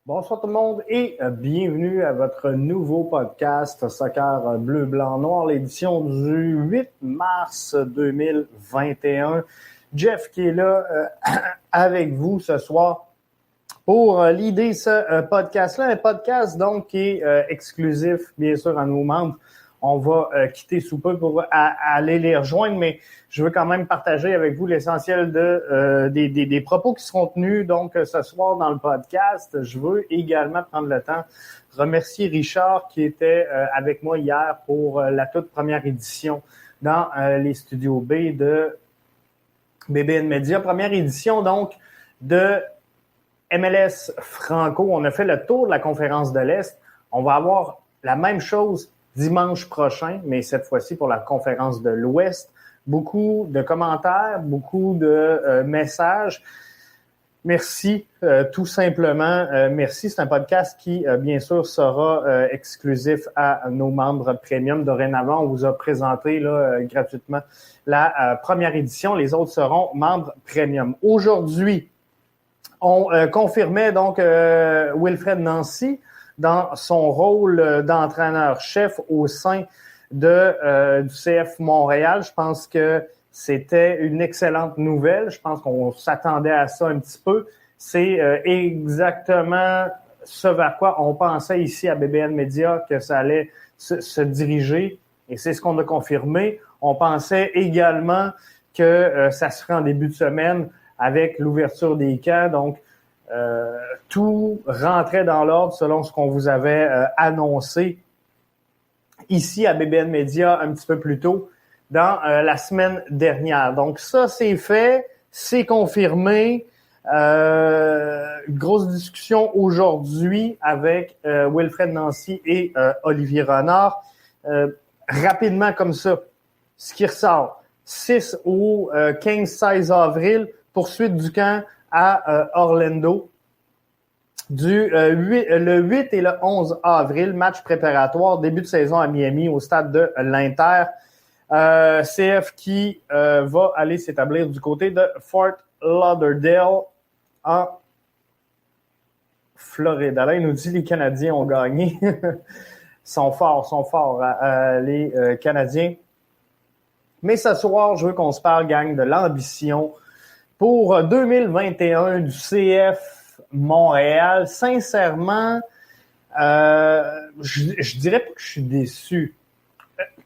Bonsoir tout le monde et bienvenue à votre nouveau podcast Soccer Bleu, Blanc, Noir, l'édition du 8 mars 2021. Jeff qui est là avec vous ce soir pour l'idée ce podcast-là. Un podcast donc qui est exclusif bien sûr à nos membres. On va quitter sous peu pour aller les rejoindre, mais je veux quand même partager avec vous l'essentiel des propos qui seront tenus donc ce soir dans le podcast. Je veux également prendre le temps de remercier Richard qui était avec moi hier pour la toute première édition dans les studios B de BBN Media. Première édition donc de MLS Franco. On a fait le tour de la conférence de l'Est. On va avoir la même chose dimanche prochain, mais cette fois-ci pour la conférence de l'Ouest. Beaucoup de commentaires, beaucoup de messages. Merci, tout simplement. Merci. C'est un podcast qui, bien sûr, sera exclusif à nos membres premium. Dorénavant, on vous a présenté là, gratuitement la première édition. Les autres seront membres premium. Aujourd'hui, on confirmait donc Wilfred Nancy dans son rôle d'entraîneur-chef au sein du CF Montréal. Je pense que c'était une excellente nouvelle. Je pense qu'on s'attendait à ça un petit peu. C'est exactement ce vers quoi on pensait ici à BBN Media que ça allait se diriger. Et c'est ce qu'on a confirmé. On pensait également que ça se ferait en début de semaine avec l'ouverture des camps. Donc, tout rentrait dans l'ordre selon ce qu'on vous avait annoncé ici à BBN Media un petit peu plus tôt dans la semaine dernière. Donc ça, c'est fait, c'est confirmé. Grosse discussion aujourd'hui avec Wilfred Nancy et Olivier Renard. Rapidement comme ça, ce qui ressort, 6 au 15-16 avril, poursuite du camp à Orlando. Le 8 et le 11 avril, match préparatoire, début de saison à Miami au stade de l'Inter. CF qui va aller s'établir du côté de Fort Lauderdale en Floride. Alors, il nous dit les Canadiens ont gagné. sont forts, les Canadiens. Mais ce soir, je veux qu'on se parle, gang, de l'ambition pour 2021 du CF Montréal. Sincèrement, je dirais pas que je suis déçu.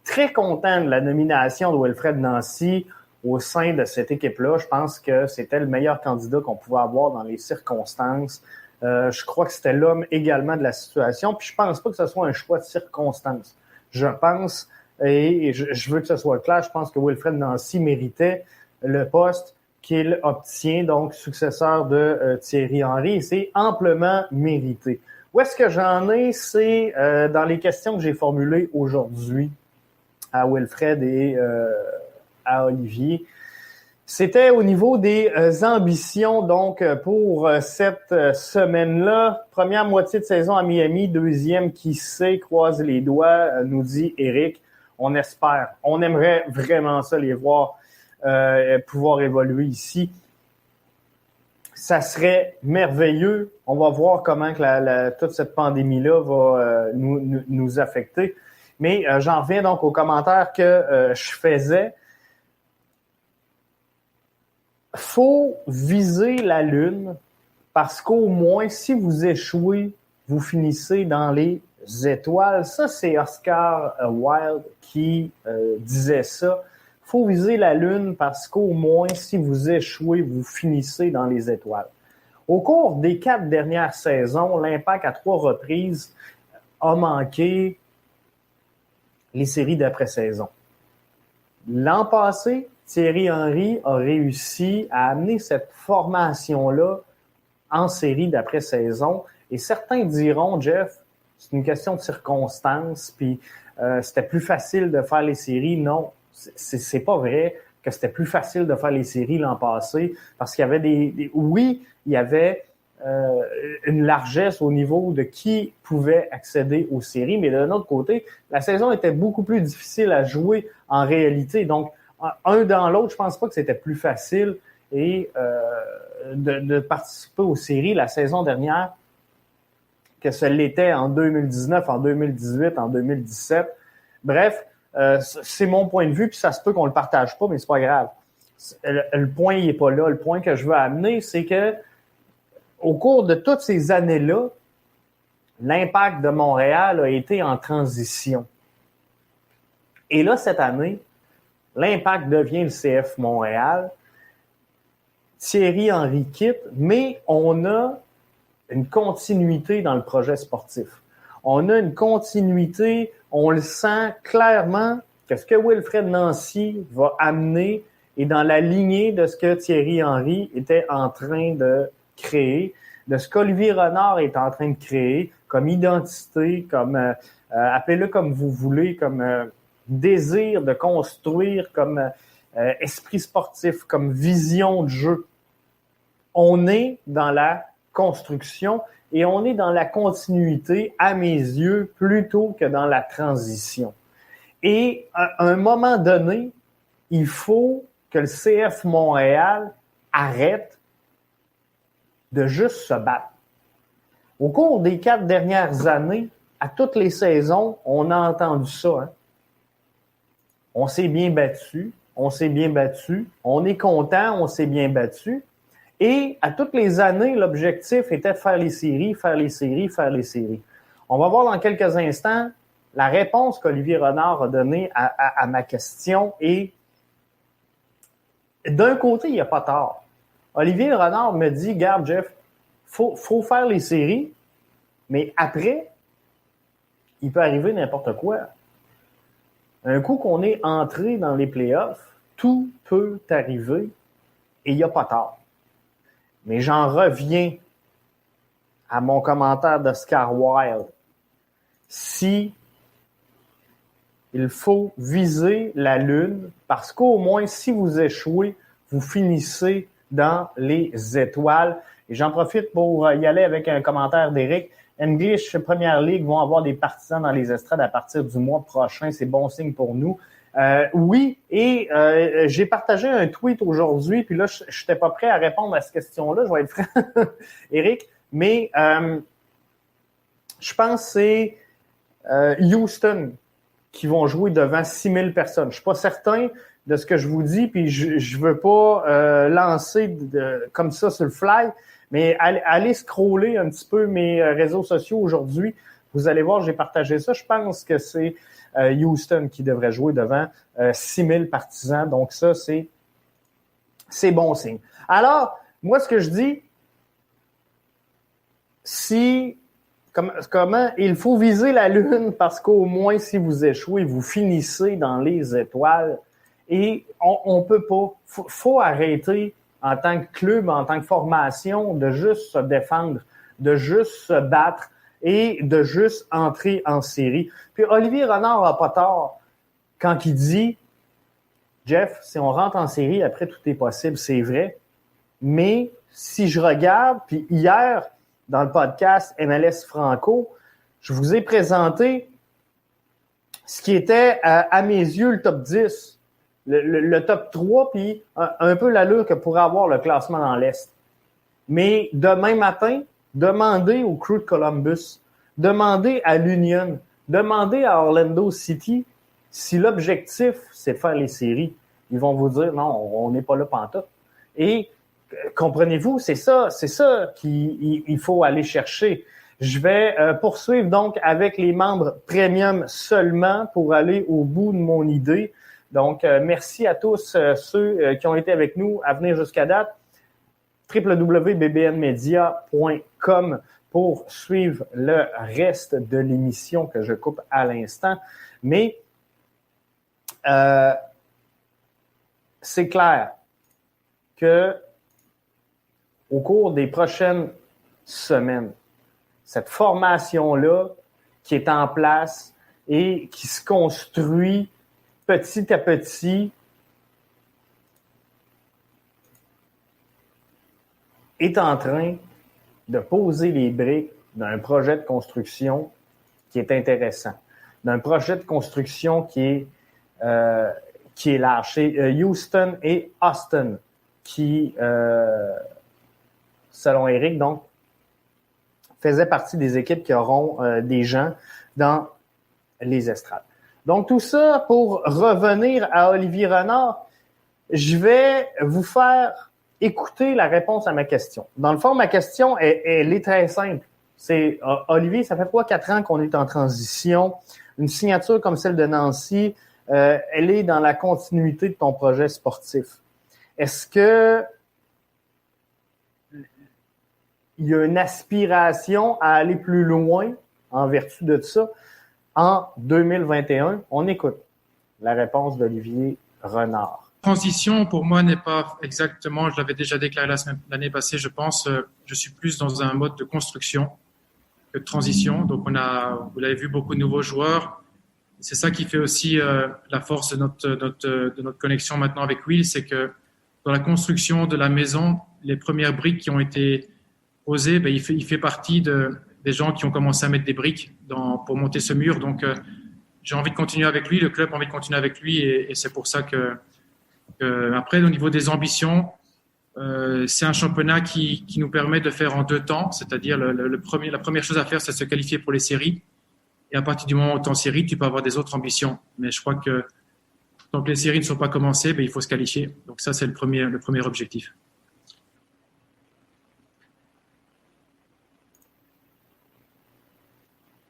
Très content de la nomination de Wilfred Nancy au sein de cette équipe-là. Je pense que c'était le meilleur candidat qu'on pouvait avoir dans les circonstances. Je crois que c'était l'homme également de la situation. Puis je pense pas que ce soit un choix de circonstances. Je pense, et je veux que ce soit clair, je pense que Wilfred Nancy méritait le poste qu'il obtient, donc successeur de Thierry Henry, et c'est amplement mérité. Où est-ce que j'en ai? C'est dans les questions que j'ai formulées aujourd'hui à Wilfred et à Olivier. C'était au niveau des ambitions, donc, pour cette semaine-là. Première moitié de saison à Miami, deuxième, qui sait, croise les doigts, nous dit Eric. On espère. On aimerait vraiment ça, les voir pouvoir évoluer ici. Ça serait merveilleux. On va voir comment que toute cette pandémie-là va nous affecter. Mais j'en reviens donc aux commentaires que je faisais. Faut viser la Lune parce qu'au moins, si vous échouez, vous finissez dans les étoiles. Ça, c'est Oscar Wilde qui disait ça. Faut viser la Lune parce qu'au moins, si vous échouez, vous finissez dans les étoiles. Au cours des 4 dernières saisons, l'Impact, à 3 reprises, a manqué les séries d'après-saison. L'an passé, Thierry Henry a réussi à amener cette formation-là en série d'après-saison. Et certains diront, Jeff, c'est une question de circonstances, puis c'était plus facile de faire les séries. Non, c'est pas vrai que c'était plus facile de faire les séries l'an passé, parce qu'il y avait oui, il y avait une largesse au niveau de qui pouvait accéder aux séries, mais d'un autre côté, la saison était beaucoup plus difficile à jouer en réalité. Donc, un dans l'autre, je pense pas que c'était plus facile et de participer aux séries la saison dernière. que ce l'était en 2019, en 2018, en 2017. Bref, c'est mon point de vue, puis ça se peut qu'on le partage pas, mais c'est pas grave. Le point, il est pas là. Le point que je veux amener, c'est que au cours de toutes ces années-là, l'Impact de Montréal a été en transition. Et là, cette année, l'Impact devient le CF Montréal. Thierry Henry quitte, mais on a une continuité dans le projet sportif. On a une continuité, on le sent clairement que ce que Wilfred Nancy va amener est dans la lignée de ce que Thierry Henry était en train de créer, de ce qu'Olivier Renard est en train de créer comme identité, comme appelez-le comme vous voulez, comme désir de construire, comme esprit sportif, comme vision de jeu. On est dans la construction et on est dans la continuité, à mes yeux, plutôt que dans la transition. Et à un moment donné, il faut que le CF Montréal arrête de juste se battre. Au cours des 4 dernières années, à toutes les saisons, on a entendu ça. Hein? On s'est bien battu, on s'est bien battu, on est content, on s'est bien battu. Et à toutes les années, l'objectif était de faire les séries, faire les séries, faire les séries. On va voir dans quelques instants la réponse qu'Olivier Renard a donnée à ma question. Et d'un côté, il n'y a pas tort. Olivier Renard me dit, regarde Jeff, faut faire les séries, mais après, il peut arriver n'importe quoi. Un coup qu'on est entré dans les playoffs, tout peut arriver et il n'y a pas tort. Mais j'en reviens à mon commentaire d'Oscar Wilde. Si il faut viser la Lune, parce qu'au moins, si vous échouez, vous finissez dans les étoiles. Et j'en profite pour y aller avec un commentaire d'Éric. English Premier League vont avoir des partisans dans les estrades à partir du mois prochain. C'est bon signe pour nous. Oui, et j'ai partagé un tweet aujourd'hui, puis là, je n'étais pas prêt à répondre à cette question-là, je vais être franc, Éric, mais je pense que c'est Houston qui vont jouer devant 6000 personnes. Je suis pas certain de ce que je vous dis, puis je veux pas lancer comme ça sur le fly, mais allez scroller un petit peu mes réseaux sociaux aujourd'hui. Vous allez voir, j'ai partagé ça. Je pense que c'est Houston qui devrait jouer devant 6000 partisans. Donc ça, c'est bon signe. Alors, moi, ce que je dis, comment il faut viser la Lune parce qu'au moins, si vous échouez, vous finissez dans les étoiles. Et on peut pas. Faut arrêter en tant que club, en tant que formation, de juste se défendre, de juste se battre et de juste entrer en série. Puis Olivier Renard n'a pas tort quand il dit « Jeff, si on rentre en série, après tout est possible, c'est vrai. Mais si je regarde, puis hier, dans le podcast MLS Franco, je vous ai présenté ce qui était, à mes yeux, le top 10. Le top 3, puis un peu l'allure que pourrait avoir le classement dans l'Est. Mais demain matin, demandez au Crew de Columbus, demandez à l'Union, demandez à Orlando City si l'objectif, c'est de faire les séries. Ils vont vous dire, non, on n'est pas là pantoute. Et comprenez-vous, c'est ça qu'il faut aller chercher. Je vais poursuivre donc avec les membres premium seulement pour aller au bout de mon idée. Donc, merci à tous ceux qui ont été avec nous à venir jusqu'à date. www.bbnmedia.com pour suivre le reste de l'émission que je coupe à l'instant. Mais c'est clair que au cours des prochaines semaines, cette formation-là qui est en place et qui se construit petit à petit est en train de poser les briques d'un projet de construction qui est intéressant, d'un projet de construction qui est large. C'est Houston et Austin qui, selon Eric, donc, faisait partie des équipes qui auront des gens dans les estrades. Donc, tout ça pour revenir à Olivier Renard, je vais vous faire écouter la réponse à ma question. Dans le fond, ma question, elle est très simple. C'est, Olivier, ça fait 3-4 ans qu'on est en transition. Une signature comme celle de Nancy, elle est dans la continuité de ton projet sportif. Est-ce que il y a une aspiration à aller plus loin en vertu de ça en 2021? On écoute la réponse d'Olivier Renard. Transition, pour moi, n'est pas exactement, je l'avais déjà déclaré l'année passée, je pense, je suis plus dans un mode de construction que de transition. Donc, vous l'avez vu, beaucoup de nouveaux joueurs. C'est ça qui fait aussi la force de notre connexion maintenant avec Will, c'est que dans la construction de la maison, les premières briques qui ont été posées, il fait partie des gens qui ont commencé à mettre des briques pour monter ce mur. Donc, j'ai envie de continuer avec lui, le club a envie de continuer avec lui, et c'est pour ça que après, au niveau des ambitions, c'est un championnat qui nous permet de faire en 2 temps, c'est-à-dire la première chose à faire, c'est de se qualifier pour les séries. Et à partir du moment où tu es en série, tu peux avoir des autres ambitions. Mais je crois que tant que les séries ne sont pas commencées, il faut se qualifier. Donc ça, c'est le premier objectif.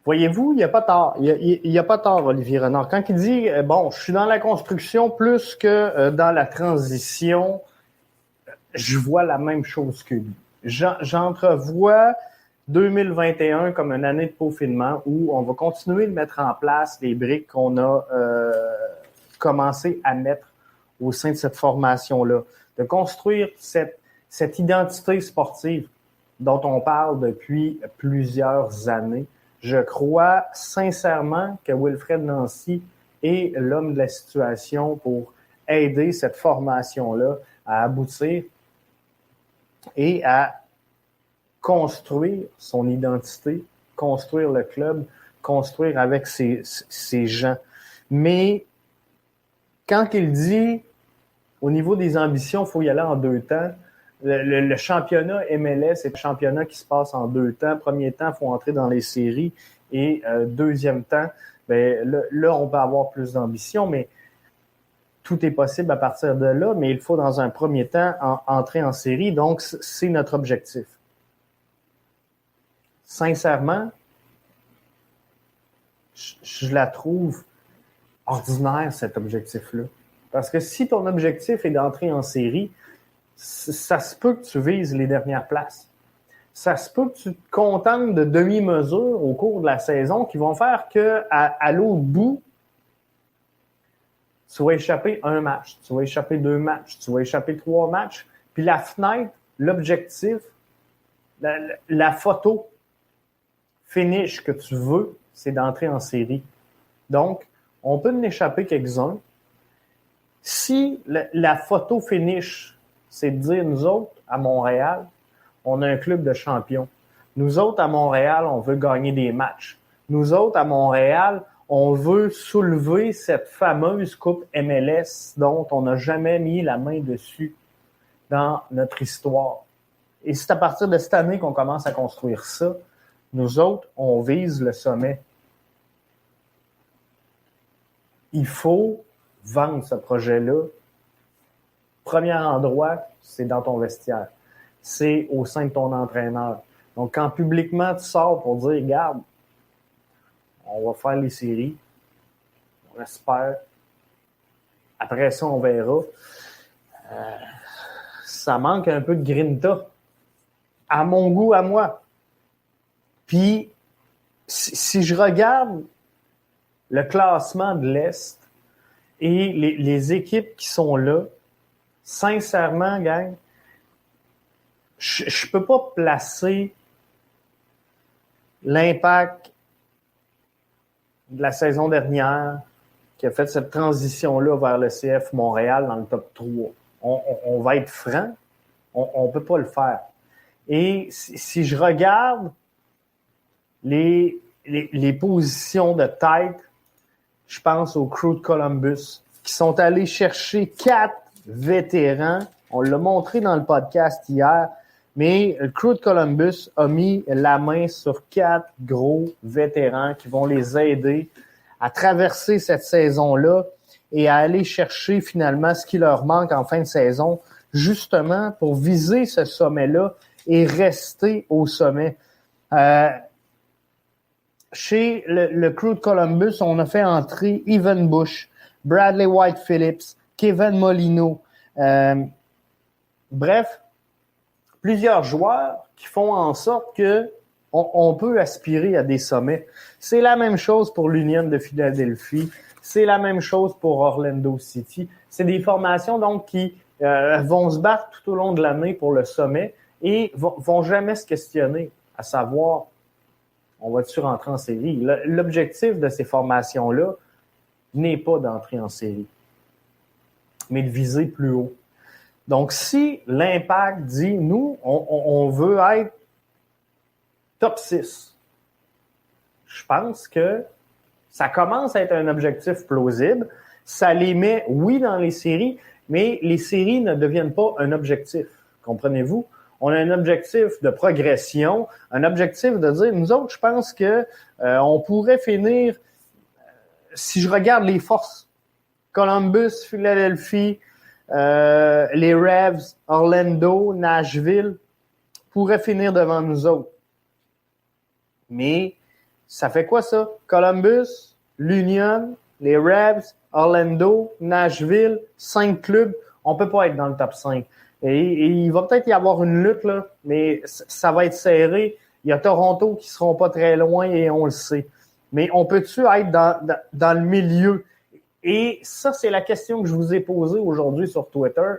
Voyez-vous, il n'y a pas tort. Il y a pas tort, Olivier Renard. Quand il dit, bon, je suis dans la construction plus que dans la transition, je vois la même chose que lui. J'entrevois 2021 comme une année de peaufinement où on va continuer de mettre en place les briques qu'on a commencé à mettre au sein de cette formation-là, de construire cette identité sportive dont on parle depuis plusieurs années. Je crois sincèrement que Wilfred Nancy est l'homme de la situation pour aider cette formation-là à aboutir et à construire son identité, construire le club, construire avec ses gens. Mais quand il dit au niveau des ambitions, il faut y aller en 2 temps, le championnat MLS est un championnat qui se passe en 2 temps. Premier temps, il faut entrer dans les séries. Et deuxième temps, là, on peut avoir plus d'ambition, mais tout est possible à partir de là. Mais il faut, dans un premier temps, entrer en série. Donc, c'est notre objectif. Sincèrement, je la trouve ordinaire, cet objectif-là. Parce que si ton objectif est d'entrer en série, ça se peut que tu vises les dernières places. Ça se peut que tu te contentes de demi-mesures au cours de la saison qui vont faire qu'à l'autre bout, tu vas échapper 1 match, tu vas échapper 2 matchs, tu vas échapper 3 matchs. Puis la fenêtre, l'objectif, la photo finish que tu veux, c'est d'entrer en série. Donc, on peut en échapper quelques-uns. Si la photo finish, c'est de dire, nous autres, à Montréal, on a un club de champions. Nous autres, à Montréal, on veut gagner des matchs. Nous autres, à Montréal, on veut soulever cette fameuse Coupe MLS dont on n'a jamais mis la main dessus dans notre histoire. Et c'est à partir de cette année qu'on commence à construire ça. Nous autres, on vise le sommet. Il faut vendre ce projet-là. Premier endroit, c'est dans ton vestiaire. C'est au sein de ton entraîneur. Donc, quand publiquement tu sors pour dire, regarde, on va faire les séries, on espère. Après ça, on verra. Ça manque un peu de grinta. À mon goût, à moi. Puis, si je regarde le classement de l'Est et les équipes qui sont là, sincèrement, gang, je peux pas placer l'Impact de la saison dernière qui a fait cette transition-là vers le CF Montréal dans le top 3. On va être franc, on peut pas le faire. Et si je regarde les positions de tête, je pense au Crew de Columbus, qui sont allés chercher 4 vétérans. On l'a montré dans le podcast hier. Mais le Crew de Columbus a mis la main sur 4 gros vétérans qui vont les aider à traverser cette saison-là et à aller chercher finalement ce qui leur manque en fin de saison, justement pour viser ce sommet-là et rester au sommet. Chez le Crew de Columbus, on a fait entrer Evan Bush, Bradley White Phillips, Kevin Molino. Bref, plusieurs joueurs qui font en sorte que on peut aspirer à des sommets. C'est la même chose pour l'Union de Philadelphie. C'est la même chose pour Orlando City. C'est des formations donc qui vont se battre tout au long de l'année pour le sommet et vont jamais se questionner à savoir on va-tu rentrer en série. L'objectif de ces formations-là n'est pas d'entrer en série, mais de viser plus haut. Donc, si l'Impact dit, nous, on veut être top 6, je pense que ça commence à être un objectif plausible. Ça les met, oui, dans les séries, mais les séries ne deviennent pas un objectif. Comprenez-vous? On a un objectif de progression, un objectif de dire, nous autres, je pense que on pourrait finir, si je regarde les forces, Columbus, Philadelphie, les Revs, Orlando, Nashville, pourraient finir devant nous autres. Mais ça fait quoi ça? Columbus, l'Union, les Revs, Orlando, Nashville, 5 clubs, on peut pas être dans le top 5. Et il va peut-être y avoir une lutte, là, mais ça va être serré. Il y a Toronto qui seront pas très loin et on le sait. Mais on peut-tu être dans le milieu? Et ça, c'est la question que je vous ai posée aujourd'hui sur Twitter.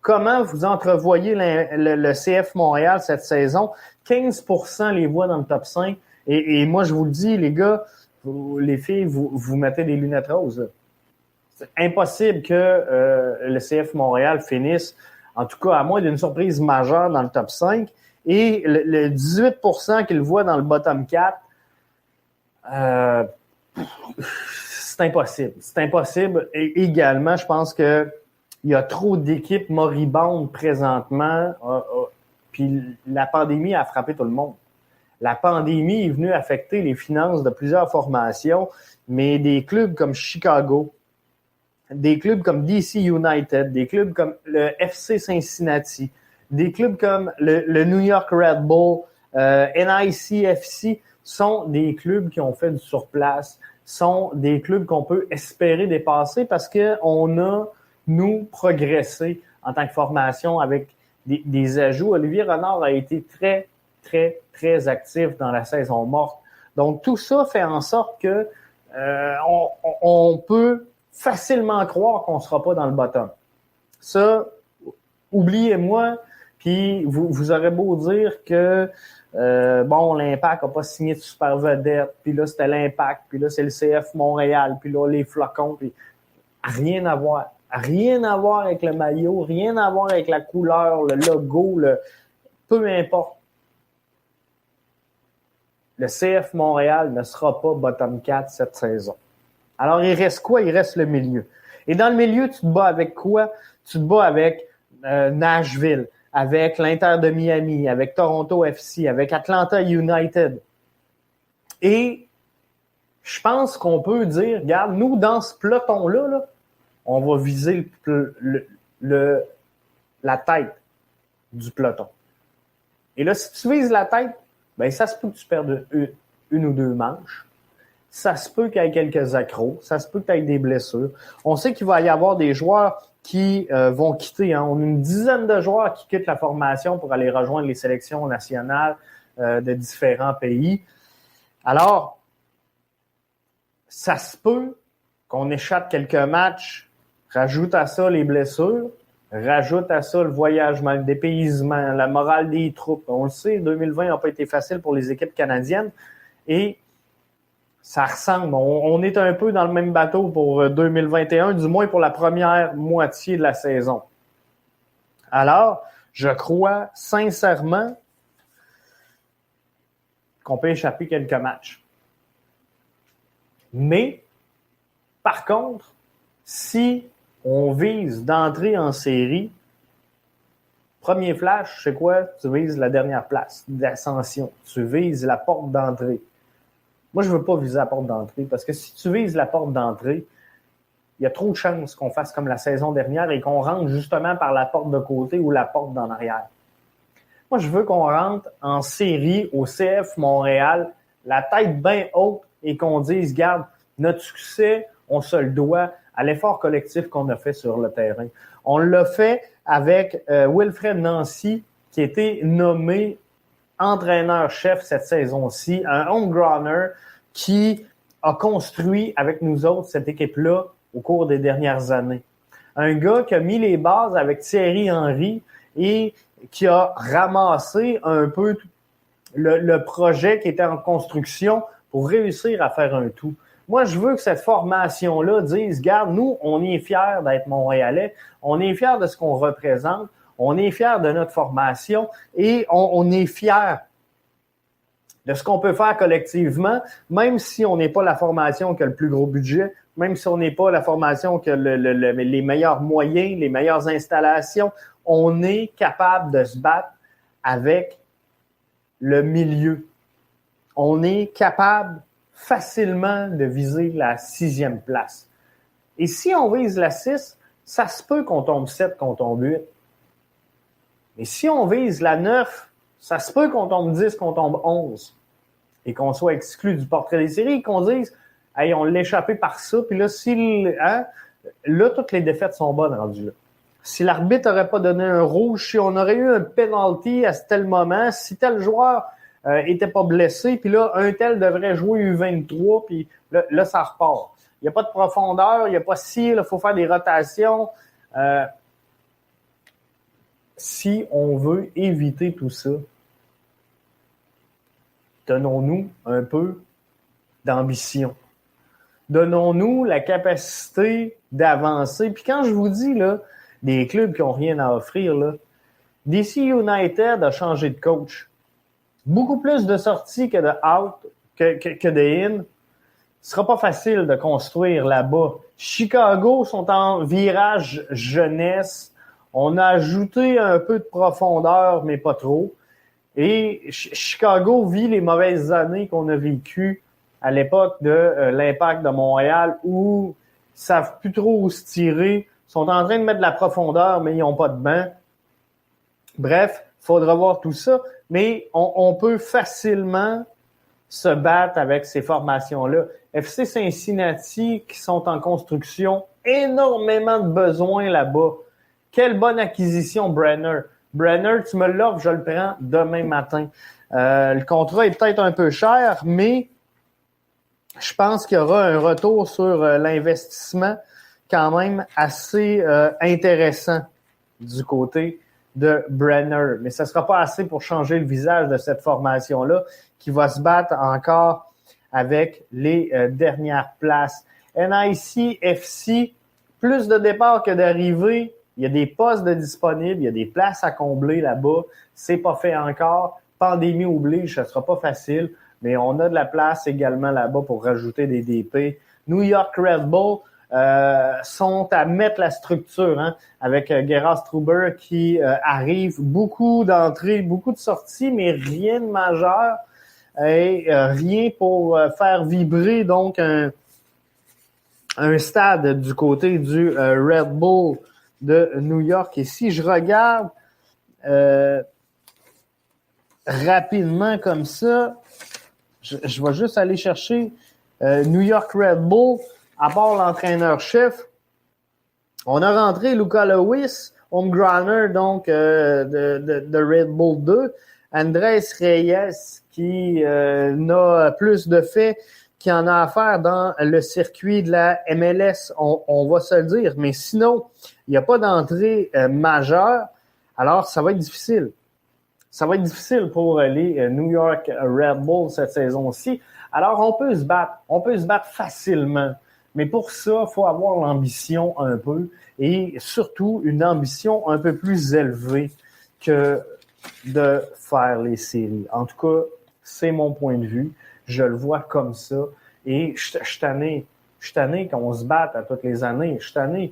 Comment vous entrevoyez le CF Montréal cette saison? 15% les voient dans le top 5. Et moi, je vous le dis, les gars, les filles, vous mettez des lunettes roses, là. C'est impossible que le CF Montréal finisse, en tout cas, à moins d'une surprise majeure dans le top 5. Et le 18% qu'ils voient dans le bottom 4, c'est impossible. C'est impossible. Et également, je pense que il y a trop d'équipes moribondes présentement. Puis la pandémie a frappé tout le monde. La pandémie est venue affecter les finances de plusieurs formations, mais des clubs comme Chicago, des clubs comme DC United, des clubs comme le FC Cincinnati, des clubs comme le New York Red Bull, NICFC, sont des clubs qui ont fait du surplace, sont des clubs qu'on peut espérer dépasser parce qu'on a, nous, progressé en tant que formation avec des ajouts. Olivier Renard a été très, très, très actif dans la saison morte. Donc, tout ça fait en sorte que on peut facilement croire qu'on ne sera pas dans le bottom. Ça, oubliez-moi, puis vous aurez beau dire que l'Impact n'a pas signé de super vedette, puis là, c'était l'Impact, puis là, c'est le CF Montréal, puis là, les Flocons, puis rien à voir. Rien à voir avec le maillot, rien à voir avec la couleur, le logo, peu importe. Le CF Montréal ne sera pas bottom 4 cette saison. Alors, il reste quoi? Il reste le milieu. Et dans le milieu, tu te bats avec quoi? Tu te bats avec Nashville, avec l'Inter de Miami, avec Toronto FC, avec Atlanta United. Et je pense qu'on peut dire, regarde, nous, dans ce peloton-là, là, on va viser la tête du peloton. Et là, si tu vises la tête, ben ça se peut que tu perdes une ou deux manches. Ça se peut qu'il y ait quelques accros. Ça se peut que tu aies des blessures. On sait qu'il va y avoir des joueurs qui vont quitter. Hein. On a une dizaine de joueurs qui quittent la formation pour aller rejoindre les sélections nationales de différents pays. Alors, ça se peut qu'on échappe quelques matchs. Rajoute à ça les blessures. Rajoute à ça le voyagement, le dépaysement, la morale des troupes. On le sait, 2020 n'a pas été facile pour les équipes canadiennes. Et ça ressemble. On est un peu dans le même bateau pour 2021, du moins pour la première moitié de la saison. Alors, je crois sincèrement qu'on peut échapper quelques matchs. Mais, par contre, si on vise d'entrer en série, Premier flash, c'est quoi? Tu vises la dernière place d'ascension. Tu vises la porte d'entrée. Moi, je veux pas viser la porte d'entrée parce que si tu vises la porte d'entrée, il y a trop de chances qu'on fasse comme la saison dernière et qu'on rentre justement par la porte de côté ou la porte d'en arrière. Moi, je veux qu'on rentre en série au CF Montréal, la tête bien haute et qu'on dise, garde, notre succès, on se le doit à l'effort collectif qu'on a fait sur le terrain. On l'a fait avec Wilfred Nancy, qui a été nommé entraîneur-chef cette saison-ci, un homegrowner qui a construit avec nous autres cette équipe-là au cours des dernières années. Un gars qui a mis les bases avec Thierry Henry et qui a ramassé un peu le projet qui était en construction pour réussir à faire un tout. Moi, je veux que cette formation-là dise, regarde, nous, on est fiers d'être Montréalais, on est fiers de ce qu'on représente, on est fiers de notre formation et on est fiers de ce qu'on peut faire collectivement, même si on n'est pas la formation qui a le plus gros budget, même si on n'est pas la formation qui a les meilleurs moyens, les meilleures installations, on est capable de se battre avec le milieu. On est capable facilement de viser la 6e place. Et si on vise la 6, ça se peut qu'on tombe 7, qu'on tombe 8. Mais si on vise la 9, ça se peut qu'on tombe 10, qu'on tombe 11. Et qu'on soit exclu du portrait des séries, qu'on dise « Hey, on l'a échappé par ça. » Puis là, là, toutes les défaites sont bonnes rendues là. Si l'arbitre n'aurait pas donné un rouge, si on aurait eu un penalty à tel moment, si tel joueur était pas blessé, puis là, un tel devrait jouer U23, puis là ça repart. Il n'y a pas de profondeur, il n'y a pas il faut faire des rotations. Si on veut éviter tout ça, donnons-nous un peu d'ambition. Donnons-nous la capacité d'avancer. Puis quand je vous dis, là, des clubs qui n'ont rien à offrir, là, DC United a changé de coach. Beaucoup plus de sorties que de out, que de in. Ce sera pas facile de construire là-bas. Chicago sont en virage jeunesse. On a ajouté un peu de profondeur, mais pas trop. Et Chicago vit les mauvaises années qu'on a vécues à l'époque de l'Impact de Montréal où ils savent plus trop où se tirer, sont en train de mettre de la profondeur, mais ils n'ont pas de banc. Bref, il faudra voir tout ça, mais on peut facilement se battre avec ces formations-là. FC Cincinnati, qui sont en construction, énormément de besoins là-bas. Quelle bonne acquisition, Brenner. Brenner, tu me l'offres, je le prends demain matin. Le contrat est peut-être un peu cher, mais je pense qu'il y aura un retour sur l'investissement quand même assez intéressant du côté de Brenner. Mais ça ne sera pas assez pour changer le visage de cette formation-là qui va se battre encore avec les dernières places. NIC FC, plus de départs que d'arrivées. Il y a des postes de disponibles, il y a des places à combler là-bas. C'est pas fait encore. Pandémie oblige, ça sera pas facile, mais on a de la place également là-bas pour rajouter des DP. New York Red Bull sont à mettre la structure avec Gerard Struber qui arrive. Beaucoup d'entrées, beaucoup de sorties, mais rien de majeur et rien pour faire vibrer donc un stade du côté du Red Bull de New York. Et si je regarde rapidement comme ça, je vais juste aller chercher New York Red Bull, à part l'entraîneur-chef. On a rentré Luca Lewis, homegrowner donc de Red Bull 2, Andrés Reyes qui n'a plus de faits qu'il en a à faire dans le circuit de la MLS, on va se le dire. Mais sinon, il n'y a pas d'entrée majeure, alors ça va être difficile. Ça va être difficile pour les New York Red Bulls cette saison-ci. Alors, on peut se battre facilement. Mais pour ça, il faut avoir l'ambition un peu et surtout une ambition un peu plus élevée que de faire les séries. En tout cas, c'est mon point de vue. Je le vois comme ça. Et je suis tanné qu'on se batte à toutes les années. Je suis tanné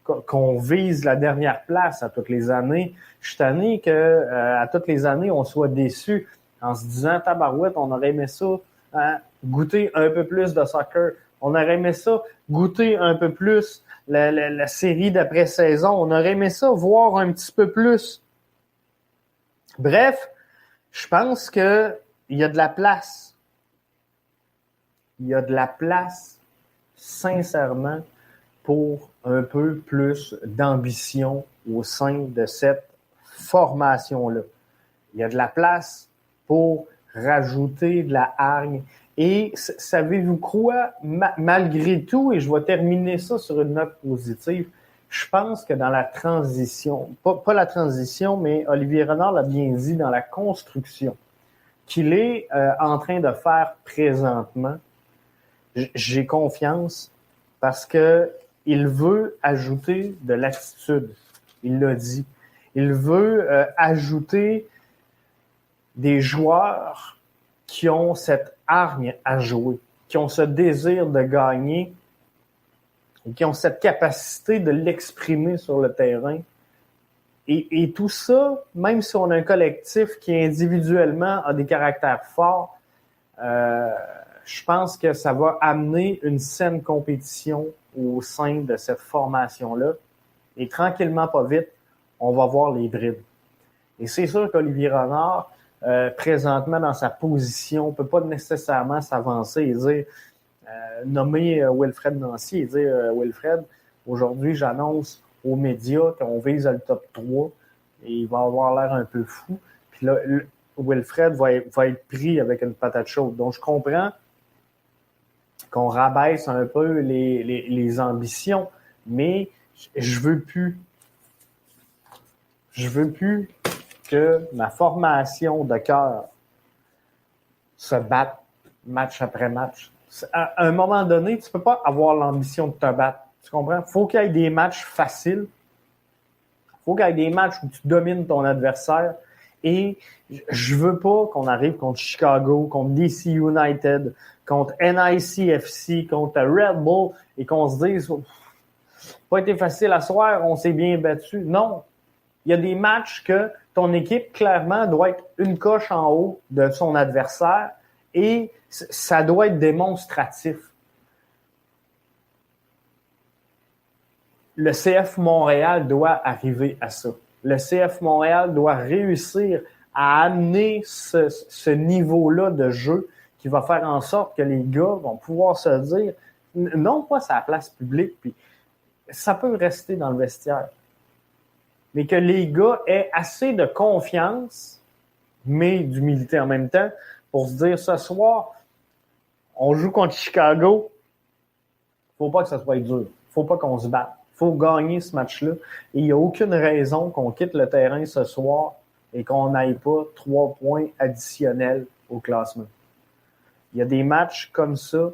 qu'on vise la dernière place à toutes les années. Je suis tanné que à toutes les années, on soit déçu en se disant « Tabarouette, on aurait aimé ça, hein, goûter un peu plus de soccer. On aurait aimé ça, goûter un peu plus la série d'après-saison. On aurait aimé ça, voir un petit peu plus. » Bref, je pense qu'il y a de la place. Il y a de la place, sincèrement, pour un peu plus d'ambition au sein de cette formation-là. Il y a de la place pour rajouter de la hargne. Et savez-vous quoi? Malgré tout, et je vais terminer ça sur une note positive, je pense que dans la transition, pas la transition, mais Olivier Renard l'a bien dit, dans la construction qu'il est en train de faire présentement, j'ai confiance parce que il veut ajouter de l'attitude. Il l'a dit. Il veut ajouter des joueurs qui ont cette hargne à jouer, qui ont ce désir de gagner, et qui ont cette capacité de l'exprimer sur le terrain. Et tout ça, même si on a un collectif qui individuellement a des caractères forts, je pense que ça va amener une saine compétition au sein de cette formation-là. Et tranquillement, pas vite, on va voir les brides. Et c'est sûr qu'Olivier Renard, présentement dans sa position, peut pas nécessairement s'avancer et dire nommer Wilfred Nancy et dire Wilfred, aujourd'hui, j'annonce aux médias qu'on vise le top 3 et il va avoir l'air un peu fou. Puis là, Wilfred va être pris avec une patate chaude. Donc, je comprends qu'on rabaisse un peu les ambitions, mais je veux plus que ma formation de cœur se batte match après match. À un moment donné, tu peux pas avoir l'ambition de te battre. Tu comprends? Faut qu'il y ait des matchs faciles. Faut qu'il y ait des matchs où tu domines ton adversaire. Et je veux pas qu'on arrive contre Chicago, contre DC United, contre NICFC, contre Red Bull et qu'on se dise pas été facile à soir, on s'est bien battu. Non. Il y a des matchs que ton équipe, clairement, doit être une coche en haut de son adversaire et ça doit être démonstratif. Le CF Montréal doit arriver à ça. Le CF Montréal doit réussir à amener ce niveau-là de jeu qui va faire en sorte que les gars vont pouvoir se dire, non pas sa place publique, puis ça peut rester dans le vestiaire, mais que les gars aient assez de confiance, mais d'humilité en même temps, pour se dire, ce soir, on joue contre Chicago, faut pas que ça soit dur, faut pas qu'on se batte. Il faut gagner ce match-là. Et il n'y a aucune raison qu'on quitte le terrain ce soir et qu'on n'aille pas 3 points additionnels au classement. Il y a des matchs comme ça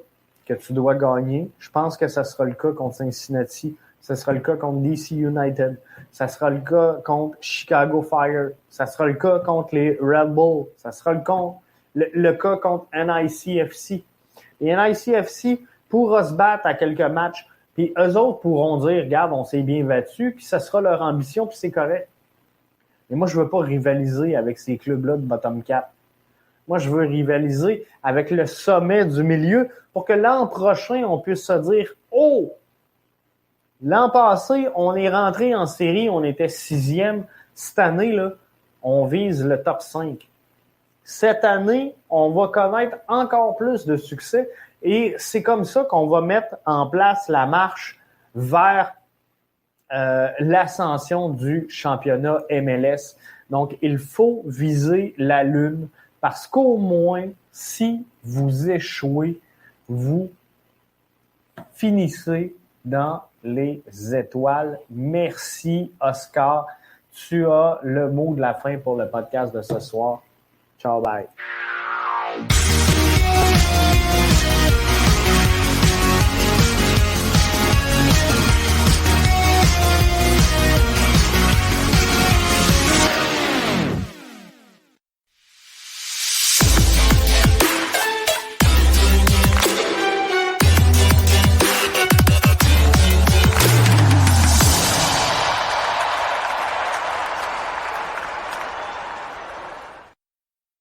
que tu dois gagner. Je pense que ça sera le cas contre Cincinnati. Ça sera le cas contre DC United. Ça sera le cas contre Chicago Fire. Ça sera le cas contre les Red Bull. Ça sera le cas contre NICFC. Et NICFC pourra se battre à quelques matchs. Puis eux autres pourront dire, regarde, on s'est bien battu, puis ça sera leur ambition, puis c'est correct. Mais moi, je veux pas rivaliser avec ces clubs-là de bottom 4. Moi, je veux rivaliser avec le sommet du milieu pour que l'an prochain, on puisse se dire, oh, l'an passé, on est rentré en série, on était 6e. Cette année, là, on vise le top 5. Cette année, on va connaître encore plus de succès. Et c'est comme ça qu'on va mettre en place la marche vers l'ascension du championnat MLS. Donc, il faut viser la lune parce qu'au moins, si vous échouez, vous finissez dans les étoiles. Merci, Oscar. Tu as le mot de la fin pour le podcast de ce soir. Ciao, bye.